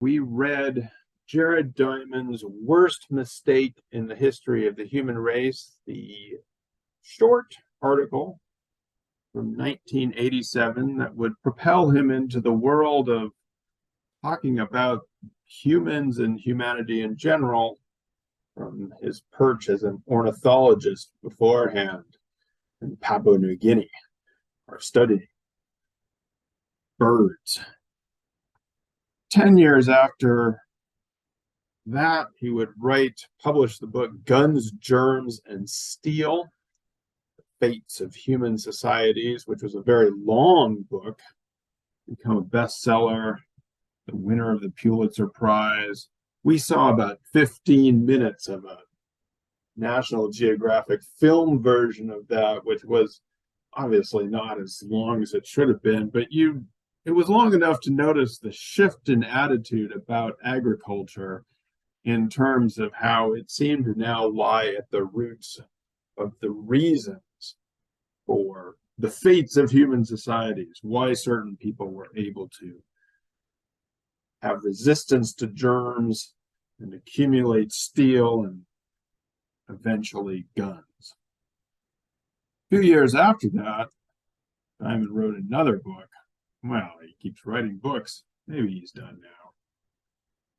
we read Jared Diamond's Worst Mistake in the History of the Human Race, the short article from 1987 that would propel him into the world of talking about humans and humanity in general from his perch as an ornithologist beforehand in Papua New Guinea, or studying birds. 10 years after that, he would publish the book Guns, Germs, and Steel, The Fates of Human Societies, which was a very long book, become a bestseller, the winner of the Pulitzer Prize. We saw about 15 minutes of a National Geographic film version of that, which was obviously not as long as it should have been, but it was long enough to notice the shift in attitude about agriculture in terms of how it seemed to now lie at the roots of the reasons for the fates of human societies, why certain people were able to have resistance to germs and accumulate steel and eventually guns. A few years after that, Diamond wrote another book. Well, he keeps writing books. Maybe he's done now.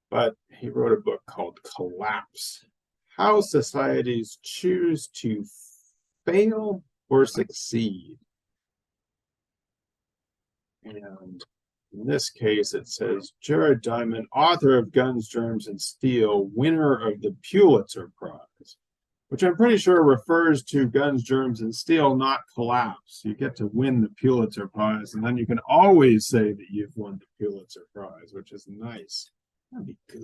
But he wrote a book called Collapse: How Societies Choose to Fail or Succeed. And in this case, it says, Jared Diamond, author of Guns, Germs, and Steel, winner of the Pulitzer Prize, which I'm pretty sure refers to Guns, Germs, and Steel, not Collapse. You get to win the Pulitzer Prize, and then you can always say that you've won the Pulitzer Prize, which is nice. That'd be good.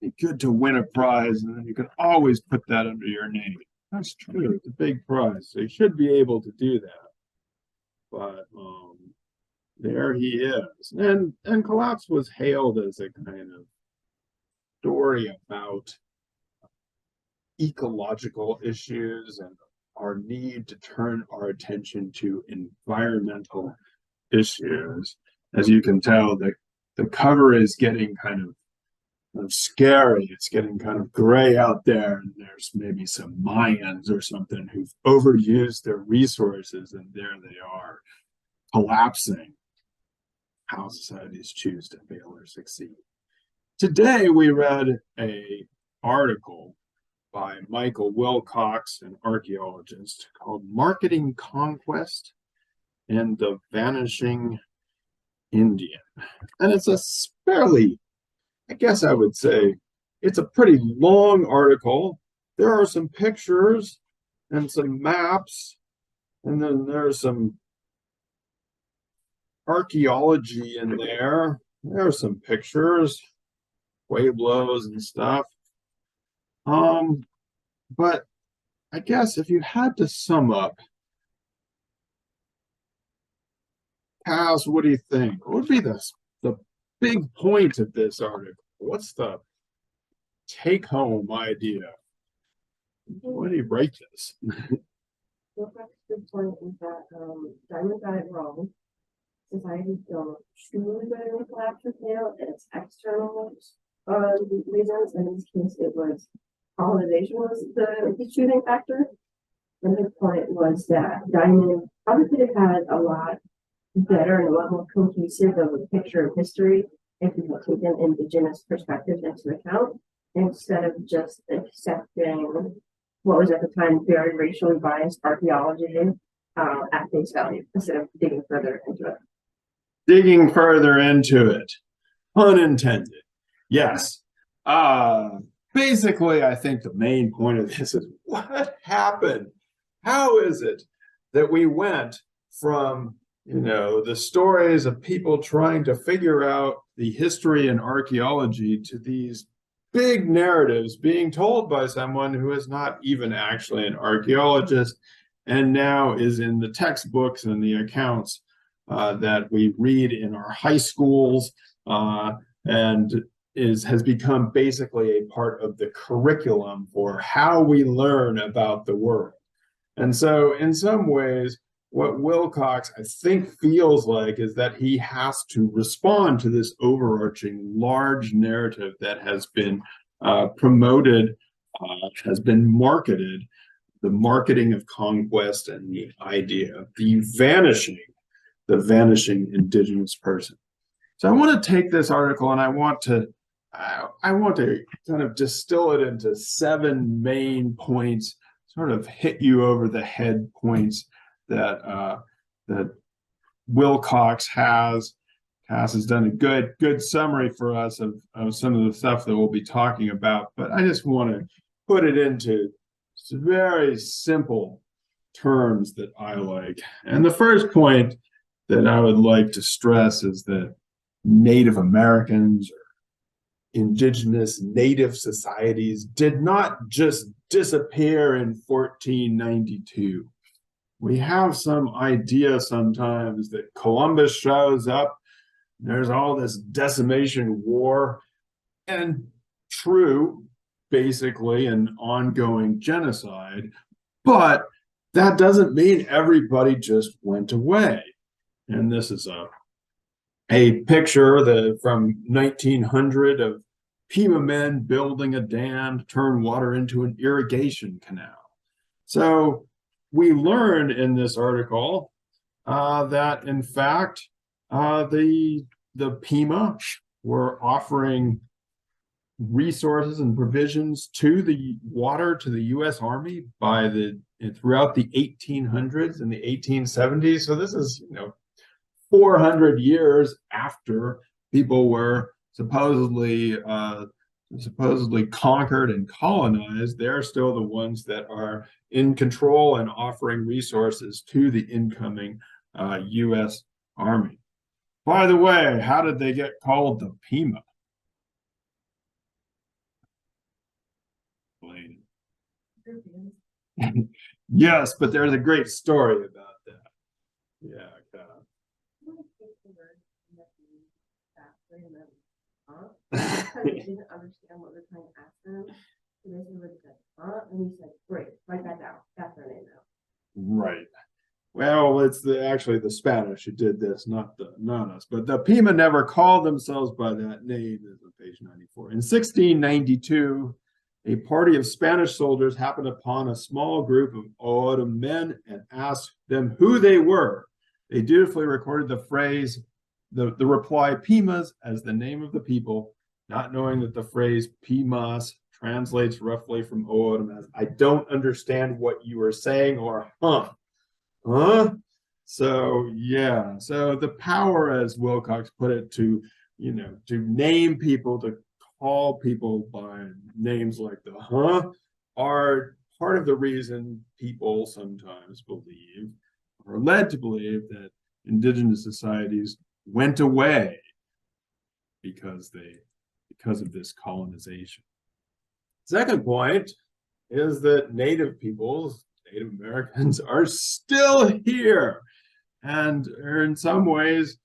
It'd be good to win a prize, and then you can always put that under your name. That's true. It's a big prize, so you should be able to do that. But there he is. And Collapse was hailed as a kind of story about ecological issues and our need to turn our attention to environmental issues. As you can tell, the cover is getting kind of scary. It's getting kind of gray out there, and there's maybe some Mayans or something who've overused their resources, and there they are, collapsing. How societies choose to fail or succeed. Today, we read an article by Michael Wilcox, an archaeologist, called Marketing Conquest and the Vanishing Indian. And it's a fairly, I guess I would say, it's a pretty long article. There are some pictures and some maps, and then there's some archaeology in there. There are some pictures, pueblos and stuff. But I guess if you had to sum up, Kaz, what do you think? What would be the big point of this article? What's the take-home idea? Why do you write this? Well, that's the point is that Diamond got it wrong. Societies don't truly go into collapse or fail. It's external reasons. In this case, it was colonization was the shooting factor. And his point was that Diamond probably could have had a lot better and a lot more cohesive of a picture of history if he had taken Indigenous perspectives into account instead of just accepting what was at the time very racially biased archaeology at face value instead of digging further into it. Digging further into it, unintended. Yes. Basically, I think the main point of this is what happened? How is it that we went from, the stories of people trying to figure out the history and archaeology to these big narratives being told by someone who is not even actually an archaeologist and now is in the textbooks and the accounts that we read in our high schools and has become basically a part of the curriculum for how we learn about the world. And so in some ways, what Wilcox, I think, feels like is that he has to respond to this overarching large narrative that has been promoted, has been marketed, the marketing of conquest and the idea of the vanishing indigenous person. So I want to take this article and I want to kind of distill it into 7 main points, sort of hit you over the head points that that Wilcox has. Cass has done a good summary for us of some of the stuff that we'll be talking about, but I just want to put it into very simple terms that I like. And the first point that I would like to stress is that Native Americans or indigenous native societies did not just disappear in 1492. We have some idea sometimes that Columbus shows up, there's all this decimation war, and true, basically an ongoing genocide, but that doesn't mean everybody just went away. And this is a picture from 1900 of Pima men building a dam to turn water into an irrigation canal. So we learn in this article that in fact the Pima were offering resources and provisions to the U.S. Army throughout the 1800s and the 1870s. So this is 400 years after people were supposedly conquered and colonized. They're still the ones that are in control and offering resources to the incoming U.S. Army. By the way, how did they get called the Pima? Yes, but there's a great story about that. Yeah. Because they didn't understand what we're trying to ask them. So they said, and we said, great, write that down. That's their name now. Right. Well, it's actually the Spanish who did this, not us. But the Pima never called themselves by that name. This is on page 94. In 1692, a party of Spanish soldiers happened upon a small group of O'odham men and asked them who they were. They dutifully recorded the phrase, the reply Pimas as the name of the people, not knowing that the phrase Pimas translates roughly from O'odham as I don't understand what you are saying, or huh. So yeah, so the power, as Wilcox put it, to name people, to call people by names like the are part of the reason people sometimes believe, or are led to believe, that indigenous societies went away because of this colonization. Second point is that Native peoples, Native Americans, are still here and are in some ways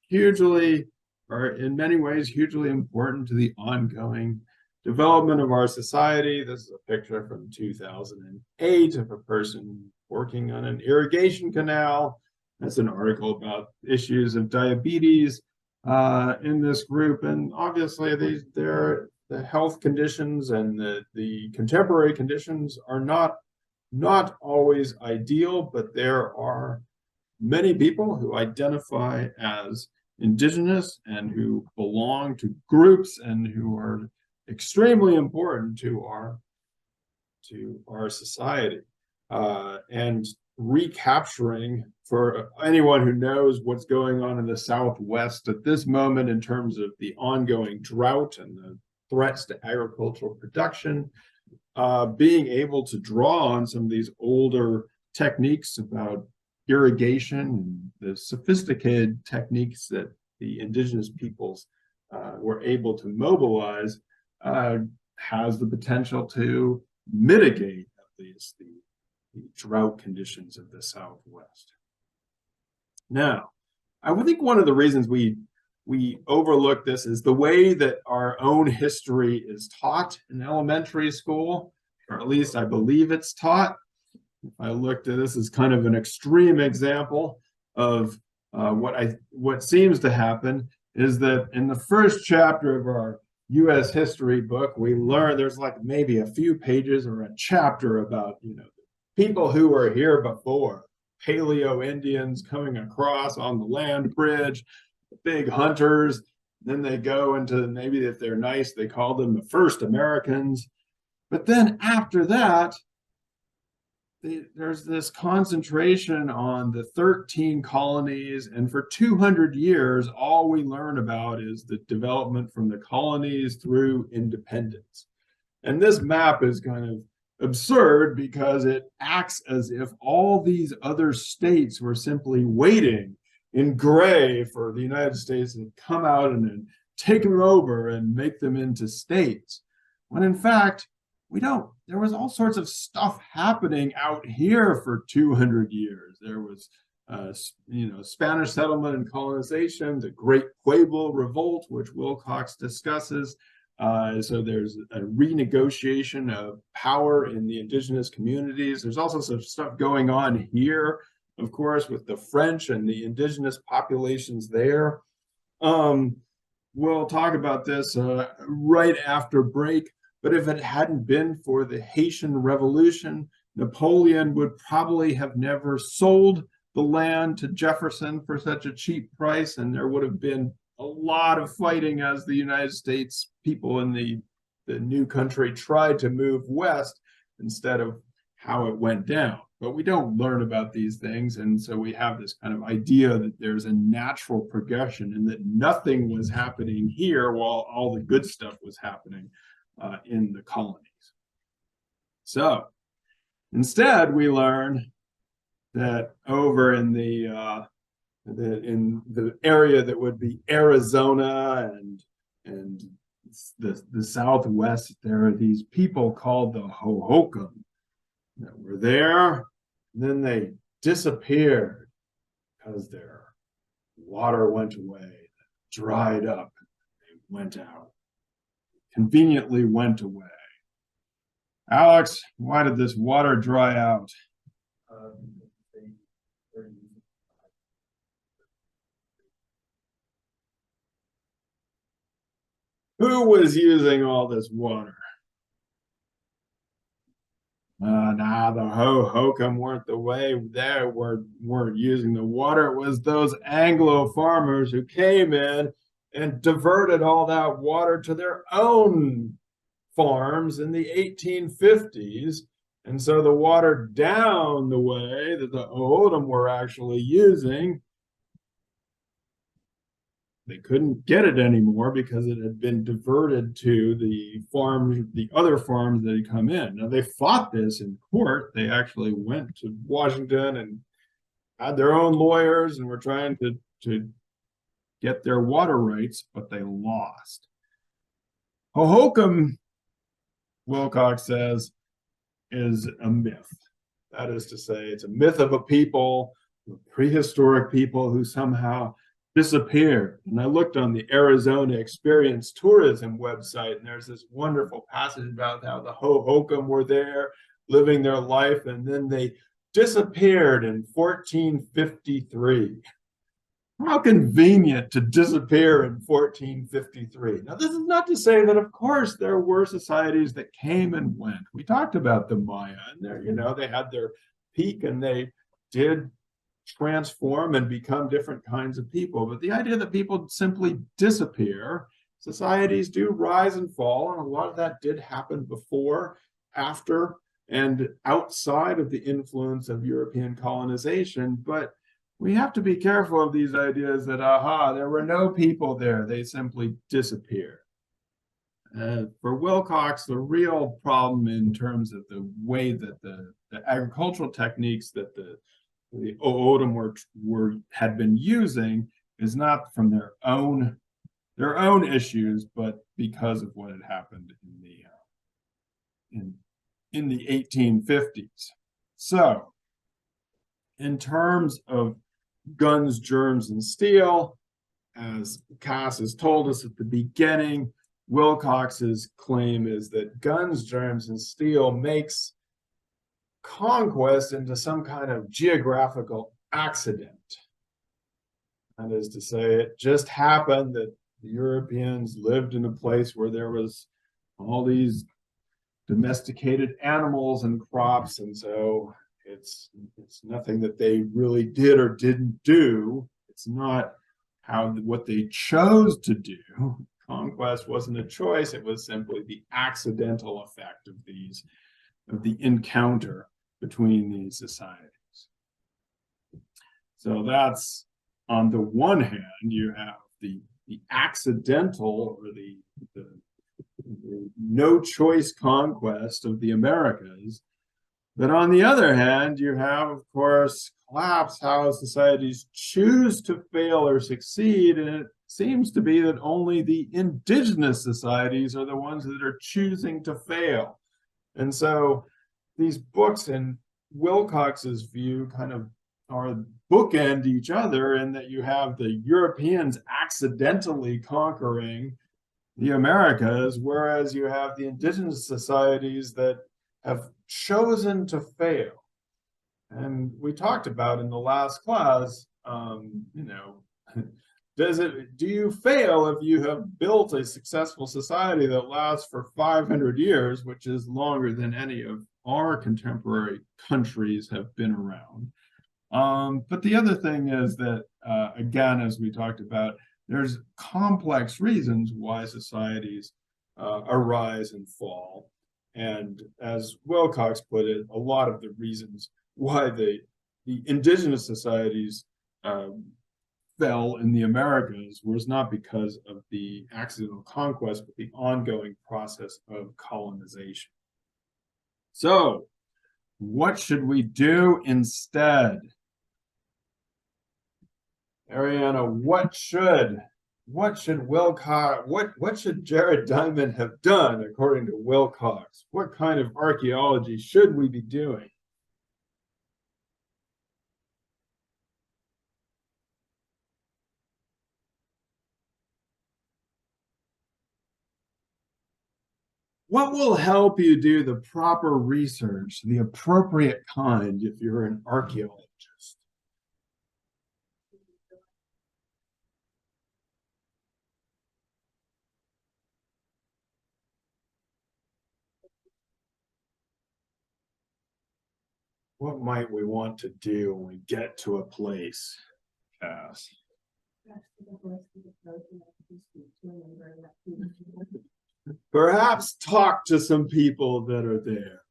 hugely, or in many ways hugely important to the ongoing development of our society. This is a picture from 2008 of a person working on an irrigation canal. That's an article about issues of diabetes in this group, and obviously the health conditions and the contemporary conditions are not always ideal, but there are many people who identify as indigenous and who belong to groups and who are extremely important to our society. And recapturing, for anyone who knows what's going on in the Southwest at this moment in terms of the ongoing drought and the threats to agricultural production, being able to draw on some of these older techniques about irrigation and the sophisticated techniques that the indigenous peoples were able to mobilize has the potential to mitigate at least the drought conditions of the Southwest. Now, I would think one of the reasons we overlook this is the way that our own history is taught in elementary school, or at least I believe it's taught. if I looked at this as kind of an extreme example of what seems to happen, is that in the first chapter of our U.S. history book, we learn there's like maybe a few pages or a chapter about, people who were here before, Paleo Indians coming across on the land bridge, big hunters. Then they go into, maybe if they're nice, they call them the first Americans. But then after that, there's this concentration on the 13 colonies, and for 200 years, all we learn about is the development from the colonies through independence. And this map is kind of absurd because it acts as if all these other states were simply waiting in gray for the United States to come out and take them over and make them into states, when in fact, there was all sorts of stuff happening out here for 200 years. There was, Spanish settlement and colonization, the Great Pueblo Revolt, which Wilcox discusses. So there's a renegotiation of power in the indigenous communities. There's also some stuff going on here, of course, with the French and the indigenous populations there. We'll talk about this right after break. But if it hadn't been for the Haitian Revolution, Napoleon would probably have never sold the land to Jefferson for such a cheap price, and there would have been a lot of fighting as the United States people in the new country tried to move west instead of how it went down. But we don't learn about these things, and so we have this kind of idea that there's a natural progression and that nothing was happening here while all the good stuff was happening in the colonies. So instead, we learn that over in the area that would be Arizona and the Southwest, there are these people called the Hohokam that were there. And then they disappeared because their water went away, dried up, they went out. Conveniently went away. Alex, why did this water dry out? Who was using all this water? Nah, the Hohokam weren't the way they weren't using the water. It was those Anglo farmers who came in and diverted all that water to their own farms in the 1850s. And so the water down the way that the O'odham were actually using, they couldn't get it anymore because it had been diverted to the farms, the other farms that had come in. Now they fought this in court. They actually went to Washington and had their own lawyers and were trying to get their water rights, but they lost. Hohokam, Wilcox says, is a myth. That is to say, it's a myth of a people, a prehistoric people who somehow disappeared. And I looked on the Arizona Experience Tourism website, and there's this wonderful passage about how the Hohokam were there living their life, and then they disappeared in 1453. How convenient to disappear in 1453. Now, this is not to say that, of course, there were societies that came and went. We talked about the Maya, and they had their peak, and they did transform and become different kinds of people. But the idea that people simply disappear, societies do rise and fall, and a lot of that did happen before, after, and outside of the influence of European colonization. But we have to be careful of these ideas that, there were no people there, they simply disappeared. For Wilcox, the real problem in terms of the way that the agricultural techniques that the O'odham had been using is not from their own issues, but because of what had happened in the 1850s. So, in terms of guns, germs, and steel, as Cass has told us at the beginning, Wilcox's claim is that guns, germs, and steel makes conquest into some kind of geographical accident. That is to say, it just happened that the Europeans lived in a place where there was all these domesticated animals and crops, and so it's nothing that they really did or didn't do. It's not what they chose to do. Conquest wasn't a choice, it was simply the accidental effect of the encounter between these societies. So that's, on the one hand, you have the accidental or the no choice conquest of the Americas. But on the other hand, you have, of course, collapse, how societies choose to fail or succeed. And it seems to be that only the indigenous societies are the ones that are choosing to fail. And so these books, in Wilcox's view, kind of are bookend each other, in that you have the Europeans accidentally conquering the Americas, whereas you have the indigenous societies that have chosen to fail. And we talked about in the last class, do you fail if you have built a successful society that lasts for 500 years, which is longer than any of our contemporary countries have been around? But the other thing is that, again, as we talked about, there's complex reasons why societies arise and fall. And as Wilcox put it, a lot of the reasons why the indigenous societies fell in the Americas was not because of the accidental conquest, but the ongoing process of colonization. So, what should we do instead? Ariana, what should Wilcox, what should Jared Diamond have done according to Wilcox? What kind of archaeology should we be doing? What will help you do the proper research, the appropriate kind, if you're an archaeologist? What might we want to do when we get to a place, Cass? Perhaps talk to some people that are there.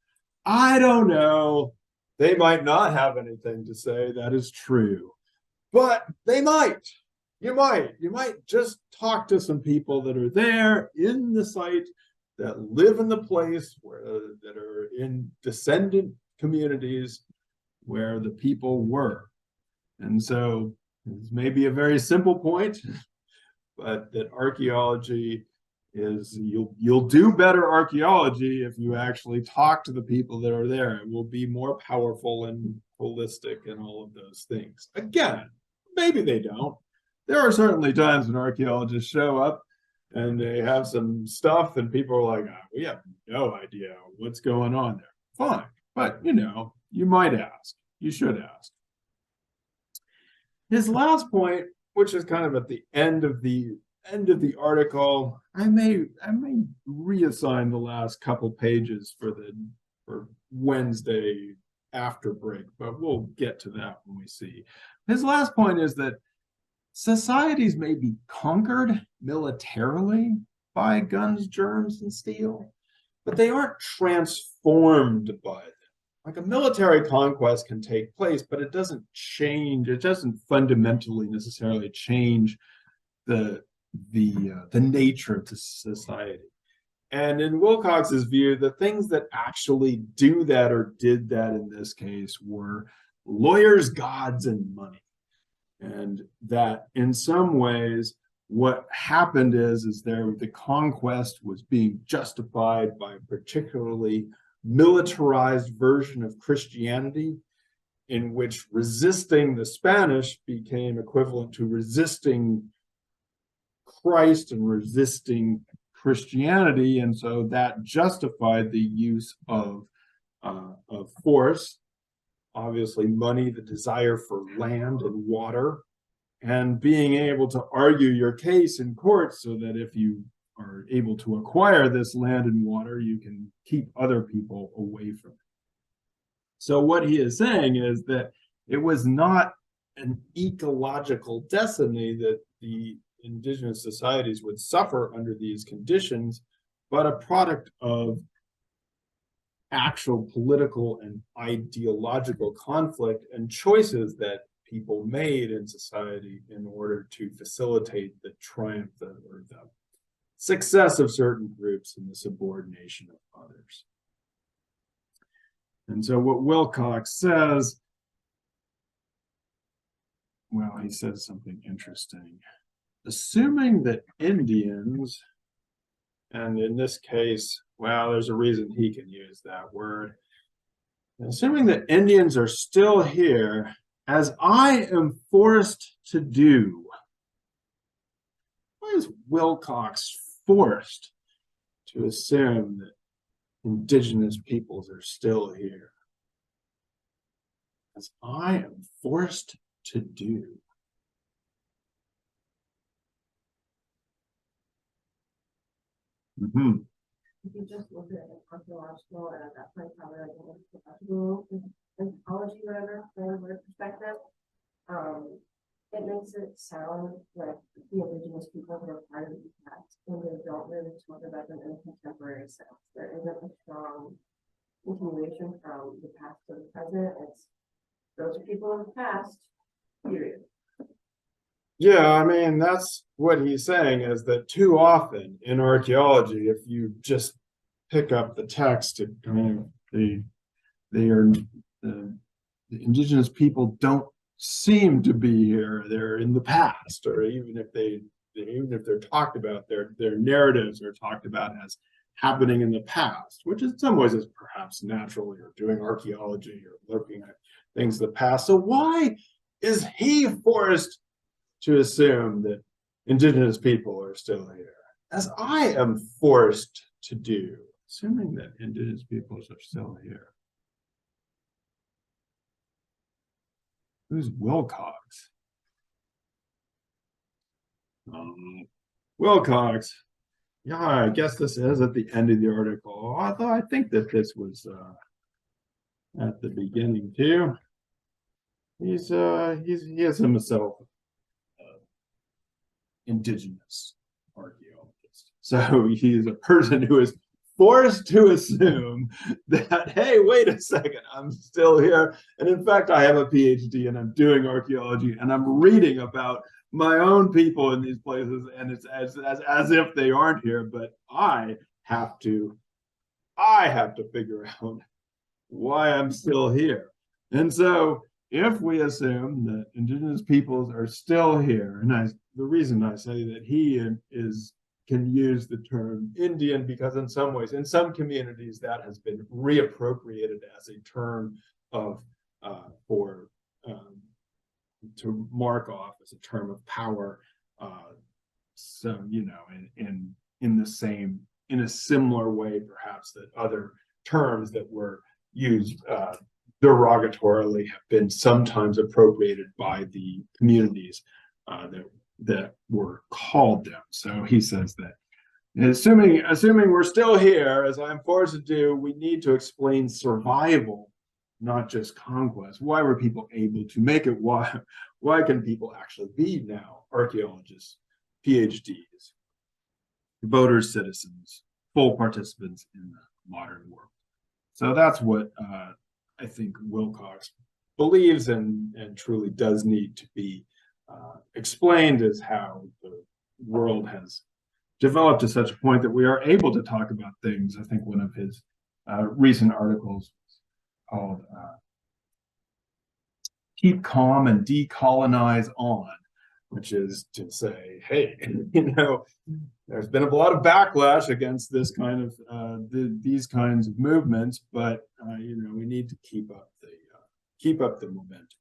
I don't know. They might not have anything to say. That is true. But they might. You might just talk to some people that are there in the site, that live in the place, that are in descendant communities where the people were. And so this may be a very simple point, but that archaeology is, you'll do better archaeology if you actually talk to the people that are there. It will be more powerful and holistic and all of those things. Again, maybe they don't. There are certainly times when archaeologists show up and they have some stuff and people are like, oh, we have no idea what's going on there. Fine. But, you might ask. You should ask. His last point, which is kind of at the end of the article, I may reassign the last couple pages for Wednesday after break, but we'll get to that when we see. His last point is that societies may be conquered militarily by guns, germs, and steel, but they aren't transformed by them. Like a military conquest can take place, but it doesn't fundamentally necessarily change the nature of the society. And in Wilcox's view, the things that actually do that or did that in this case were lawyers, gods, and money. And that in some ways, what happened is the conquest was being justified by a particularly militarized version of Christianity, in which resisting the Spanish became equivalent to resisting Christ and resisting Christianity. And so that justified the use of of force, obviously money, the desire for land and water, and being able to argue your case in court so that if you are able to acquire this land and water, you can keep other people away from it. So what he is saying is that it was not an ecological destiny that the indigenous societies would suffer under these conditions, but a product of actual political and ideological conflict and choices that people made in society in order to facilitate the triumph or the success of certain groups and the subordination of others. And so what Wilcox says, well, he says something interesting. Assuming that Indians, and in this case, well, there's a reason he can use that word. Assuming that Indians are still here, as I am forced to do. Why is Wilcox forced to assume that indigenous peoples are still here? As I am forced to do. If you just look at an archaeological and at that point probably like a professional anthropology, whatever perspective, it makes it sound like the indigenous people were part of the past, and they don't really talk about them in a contemporary sense. There isn't a strong continuation from the past to the present. It's those are people in the past, period. Yeah, I mean, that's what he's saying, is that too often in archaeology, if you just pick up the text, the indigenous people don't seem to be here. They're in the past, or even if they're talked about, their narratives are talked about as happening in the past, which in some ways is perhaps natural. You're doing archaeology, you're looking at things of the past. So why is he forced to assume that indigenous people are still here, as I am forced to do, assuming that indigenous peoples are still here? Who's Wilcox? Wilcox, yeah, I guess this is at the end of the article, although I think that this was at the beginning too. He is himself indigenous archaeologist. So he's a person who is forced to assume that, hey, wait a second, I'm still here. And in fact, I have a PhD and I'm doing archaeology and I'm reading about my own people in these places, and it's as if they aren't here, but I have to figure out why I'm still here. And so if we assume that indigenous peoples are still here, and the reason I say that he can use the term Indian, because in some ways, in some communities, that has been reappropriated as a term of to mark off as a term of power. So in a similar way, perhaps, that other terms that were used derogatorily have been sometimes appropriated by the communities that were called them. So he says that, assuming we're still here, as I'm forced to do, we need to explain survival, not just conquest. Why were people able to make it? Why can people actually be now archaeologists, PhDs, voters, citizens, full participants in the modern world? So that's what I think Wilcox believes and truly does need to be explained, as how the world has developed to such a point that we are able to talk about things. I think one of his recent articles called Keep Calm and Decolonize On, which is to say, hey, there's been a lot of backlash against this kind of these kinds of movements, but we need to keep up the momentum.